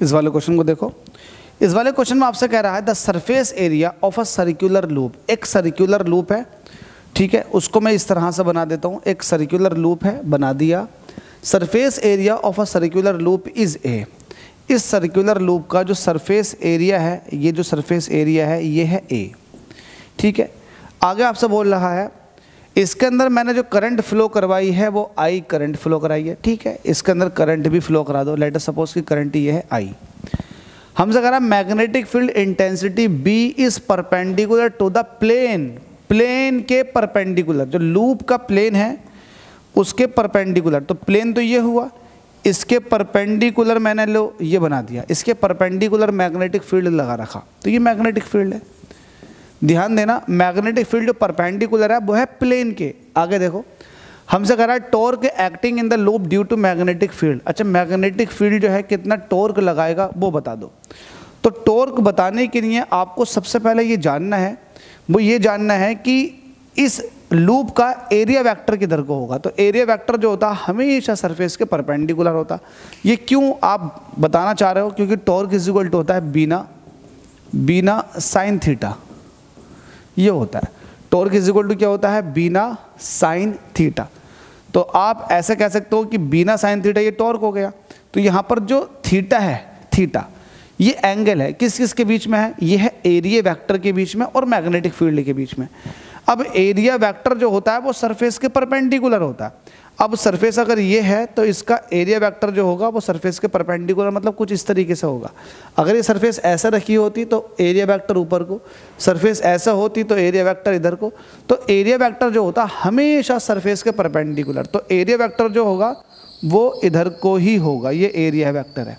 इस वाले क्वेश्चन को देखो। इस वाले क्वेश्चन में आपसे कह रहा है the surface area of a circular loop. एक सर्कुलर लूप है, ठीक है, उसको मैं इस तरह से बना देता हूँ। एक सर्कुलर लूप है, बना दिया। Surface area of a circular loop is a. इस सर्कुलर लूप का जो सरफेस एरिया है, ये जो सरफेस एरिया है ये है ए, ठीक है। आगे आपसे बोल रहा है इसके अंदर मैंने जो करंट फ्लो करवाई है वो आई करंट फ्लो कराई है, ठीक है। इसके अंदर करंट भी फ्लो करा दो। लेट अस सपोज की करंट ये है आई। हमसे कह रहा है magnetic field intensity B is perpendicular to the plane. Plane के परपेंडिकुलर, जो लूप का प्लेन है उसके परपेंडिकुलर। तो प्लेन तो ये हुआ, इसके परपेंडिकुलर मैंने लो ये बना दिया, इसके परपेंडिकुलर मैग्नेटिक फील्ड लगा रखा, तो ये मैग्नेटिक फील्ड है। ध्यान देना, मैग्नेटिक फील्ड जो परपेंडिकुलर है वो है प्लेन के। आगे देखो, हमसे कह रहा है torque acting in the loop due to magnetic field. अच्छा, मैग्नेटिक फील्ड जो है कितना टॉर्क लगाएगा वो बता दो। तो टॉर्क बताने के लिए आपको सबसे पहले ये जानना है, वो ये जानना है कि इस लूप का एरिया वेक्टर किधर को होगा। तो एरिया वेक्टर जो होता है हमेशा सरफेस के परपेंडिकुलर होता। ये क्यों आप बताना चाह रहे हो, क्योंकि टॉर्क इज इक्वल टू होता है बीना साइन थीटा। ये होता है टॉर्क इज इक्वल टू क्या होता है, बीना साइन थीटा। तो आप ऐसे कह सकते हो कि बीना साइन थीटा ये टॉर्क हो गया। तो यहाँ पर जो थीटा है, थीटा ये एंगल है, किस किस के बीच में है, ये है एरिया वेक्टर के बीच में और मैग्नेटिक फील्ड के बीच में। अब एरिया वेक्टर जो होता है वो सरफेस के परपेंडिकुलर होता है। अब सरफेस अगर ये है तो इसका एरिया वेक्टर जो होगा वो सरफेस के परपेंडिकुलर, मतलब कुछ इस तरीके से होगा। अगर ये सरफेस ऐसा रखी होती तो एरिया वेक्टर ऊपर को, सरफेस ऐसा होती तो एरिया वेक्टर इधर को। तो एरिया वेक्टर जो होता हमेशा सरफेस के परपेंडिकुलर, तो एरिया वेक्टर जो होगा वो इधर को ही होगा। ये एरिया वेक्टर है,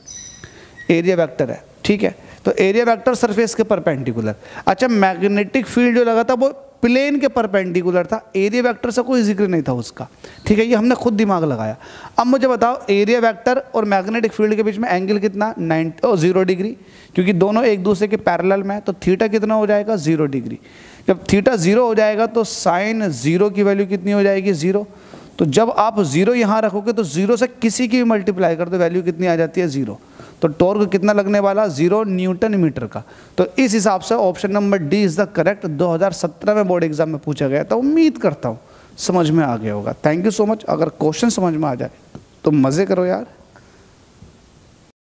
एरिया वेक्टर है, ठीक है। तो एरिया वेक्टर सरफेस के परपेंडिकुलर। अच्छा, मैग्नेटिक फील्ड जो लगा था वो प्लेन के परपेंडिकुलर था, एरिया वेक्टर से कोई जिक्र नहीं था उसका, ठीक है। ये हमने खुद दिमाग लगाया। अब मुझे बताओ एरिया वेक्टर और मैग्नेटिक फील्ड के बीच में एंगल कितना, 0 डिग्री, क्योंकि दोनों एक दूसरे के पैरेलल में है। तो थीटा कितना हो जाएगा, 0 डिग्री। जब थीटा 0 हो जाएगा तो साइन 0 की वैल्यू कितनी हो जाएगी, 0। तो जब आप 0 यहाँ रखोगे तो 0 से किसी की भी मल्टीप्लाई कर दो, वैल्यू कितनी आ जाती है, 0। तो टॉर्क कितना लगने वाला, 0 न्यूटन मीटर का। तो इस हिसाब से option number D is the correct. 2017 में बोर्ड एग्जाम में पूछा गया था। उम्मीद करता हूँ समझ में आ गया होगा। Thank you so much. अगर क्वेश्चन समझ में आ जाए तो मज़े करो यार।